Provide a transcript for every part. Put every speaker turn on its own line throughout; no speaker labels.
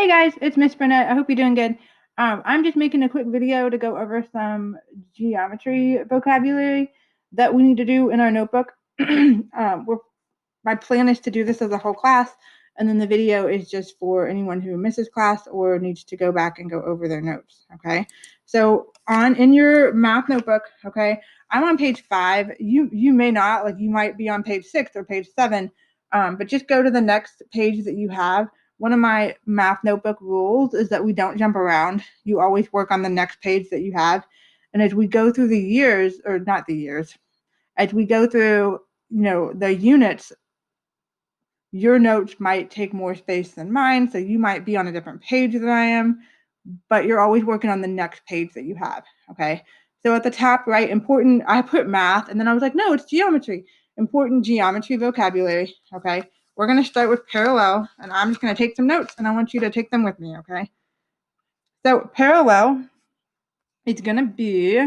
Hey guys, it's Miss Burnett. I hope you're doing good. I'm just making a quick video to go over some geometry vocabulary that we need to do in our notebook. My plan is to do this as a whole class, and then the video is just for anyone who misses class or needs to go back and go over their notes. Okay, so in your math notebook, okay, I'm on page 5. You may not, like, you might be on page 6 or page 7, but just go to the next page that you have. One of my math notebook rules is that we don't jump around. You always work on the next page that you have. And as we go through the years, or not the years, as we go through, the units, your notes might take more space than mine. So you might be on a different page than I am, but you're always working on the next page that you have. Okay. So at the top right, important, I put math, and then I was like, no, it's geometry. Important geometry vocabulary. Okay. We're going to start with parallel, and I'm just going to take some notes, and I want you to take them with me. Okay. So parallel, it's going to be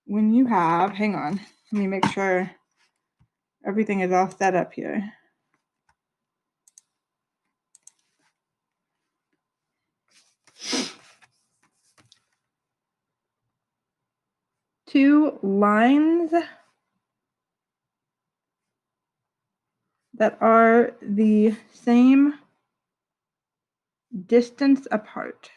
when you have, hang on, let me make sure everything is all set up here. Two lines that are the same distance apart.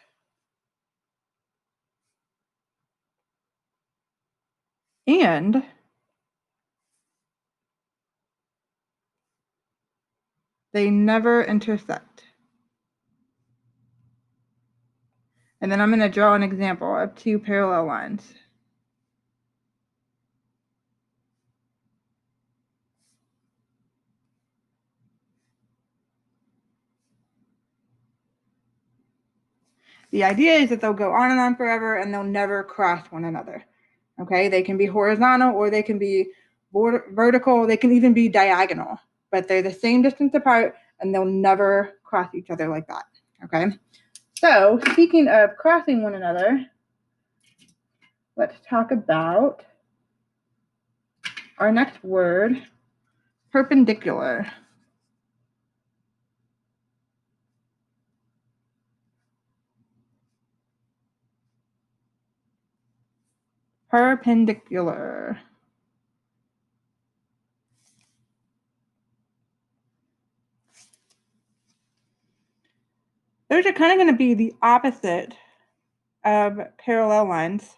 And they never intersect. And then I'm going to draw an example of two parallel lines. The idea is that they'll go on and on forever, and they'll never cross one another. Okay, they can be horizontal, or they can be vertical, they can even be diagonal, but they're the same distance apart, and they'll never cross each other like that. Okay, so speaking of crossing one another, let's talk about our next word, perpendicular. Perpendicular. Those are kind of going to be the opposite of parallel lines.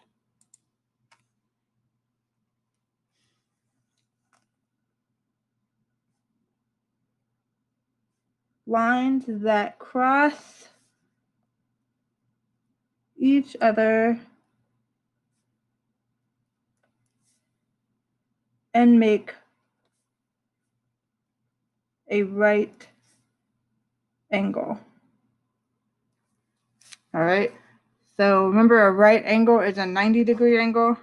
Lines that cross each other and make a right angle. All right, so remember, a right angle is a 90-degree angle.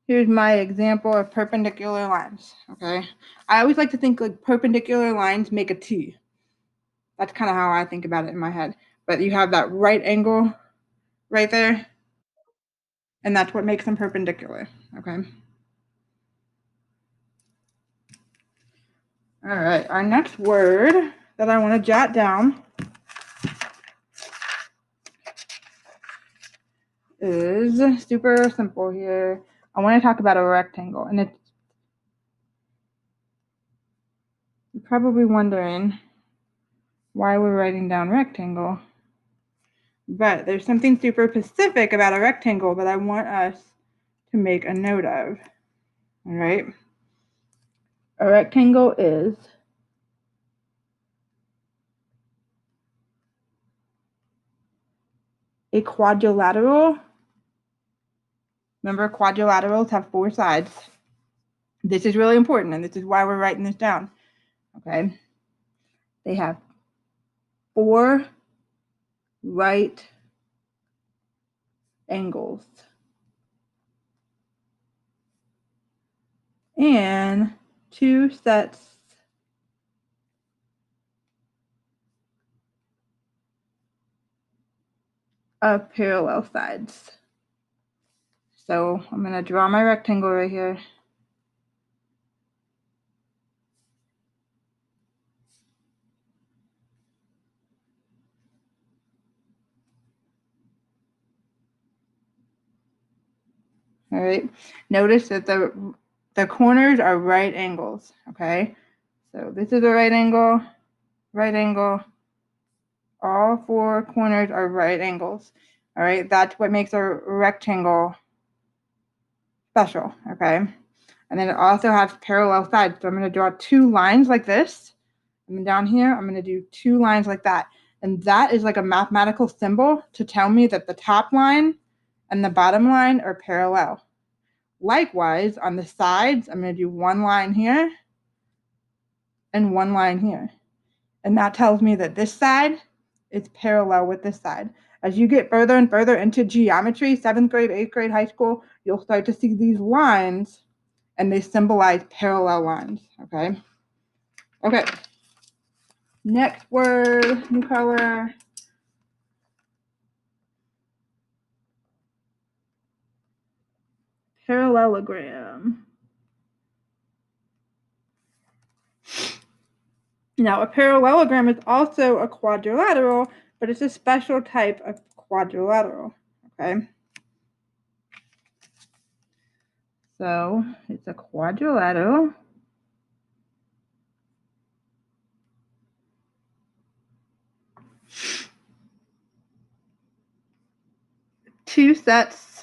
Here's my example of perpendicular lines. Okay, I always like to think like perpendicular lines make a T. That's kind of how I think about it in my head. But you have that right angle right there, and that's what makes them perpendicular. Okay. All right, our next word that I want to jot down is super simple here. I want to talk about a rectangle, and it's, you're probably wondering why we're writing down rectangle, but there's something super specific about a rectangle that I want us to make a note of. All right, a rectangle is a quadrilateral. Remember, quadrilaterals have 4 sides. This is really important, and this is why we're writing this down. Okay, they have 4 right angles and 2 sets of parallel sides. So I'm going to draw my rectangle right here. All right. Notice that the corners are right angles. Okay. So this is a right angle, right angle. All four corners are right angles. All right. That's what makes a rectangle special. Okay. And then it also has parallel sides. So I'm going to draw two lines like this. And then down here, I'm going to do two lines like that. And that is like a mathematical symbol to tell me that the top line and the bottom line are parallel. Likewise, on the sides, I'm going to do one line here and one line here. And that tells me that this side is parallel with this side. As you get further and further into geometry, 7th grade, 8th grade, high school, you'll start to see these lines and they symbolize parallel lines, okay? Okay. Next word, new color. Parallelogram. Now, a parallelogram is also a quadrilateral, but it's a special type of quadrilateral, okay? So it's a quadrilateral. Two sets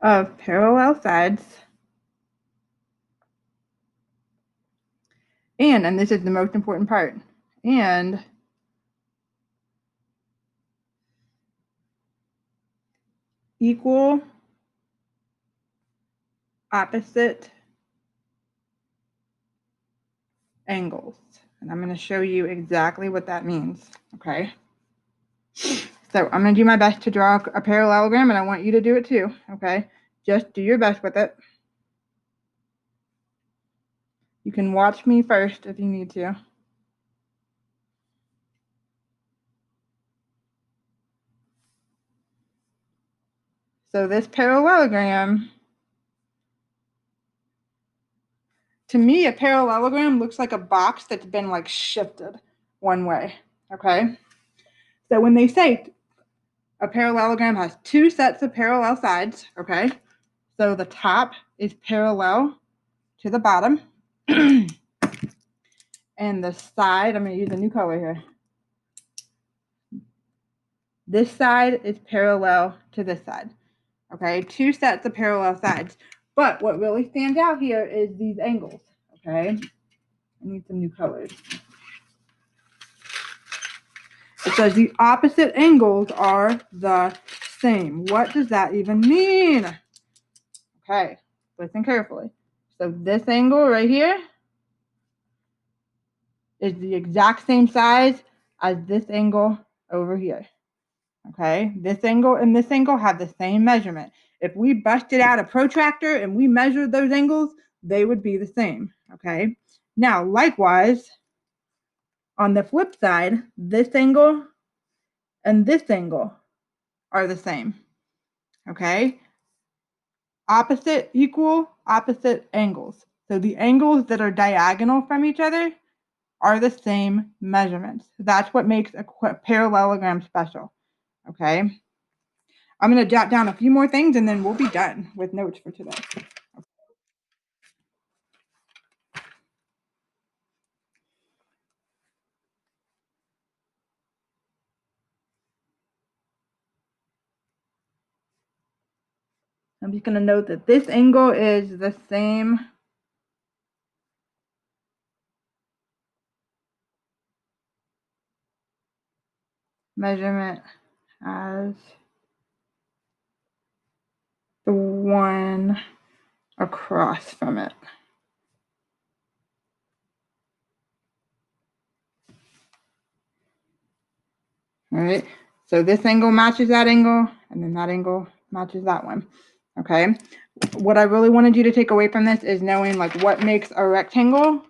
of parallel sides. And this is the most important part, and equal opposite angles. And I'm going to show you exactly what that means, okay? So I'm going to do my best to draw a parallelogram, and I want you to do it too, okay? Just do your best with it. You can watch me first if you need to. So this parallelogram, to me, a parallelogram looks like a box that's been like shifted one way, okay? So when they say a parallelogram has two sets of parallel sides, okay? So the top is parallel to the bottom. And the side, I'm going to use a new color here. This side is parallel to this side. Okay, two sets of parallel sides. But what really stands out here is these angles. Okay, I need some new colors. It says the opposite angles are the same. What does that even mean? Okay, listen carefully. So this angle right here is the exact same size as this angle over here. Okay, this angle and this angle have the same measurement. If we busted out a protractor and we measured those angles, they would be the same. Okay, now likewise, on the flip side, this angle and this angle are the same. Okay, opposite equal opposite angles. So the angles that are diagonal from each other are the same measurements. That's what makes a parallelogram special. Okay. I'm going to jot down a few more things and then we'll be done with notes for today. I'm just going to note that this angle is the same measurement as the one across from it. All right, so this angle matches that angle, and then that angle matches that one. Okay, what I really wanted you to take away from this is knowing like what makes a rectangle.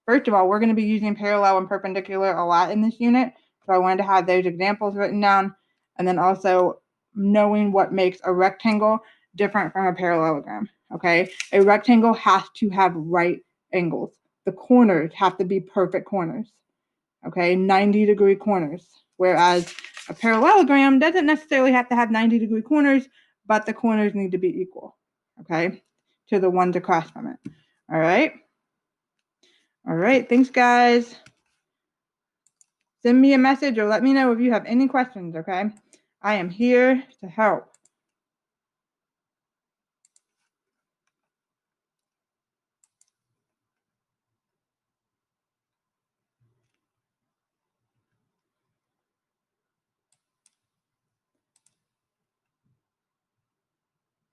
First of all, we're going to be using parallel and perpendicular a lot in this unit, so I wanted to have those examples written down, and then also knowing what makes a rectangle different from a parallelogram. Okay, a rectangle has to have right angles. The corners have to be perfect corners. Okay, 90-degree corners. Whereas A parallelogram doesn't necessarily have to have 90-degree corners, but the corners need to be equal, okay, to the ones across from it. All right. All right. Thanks, guys. Send me a message or let me know if you have any questions, okay? I am here to help.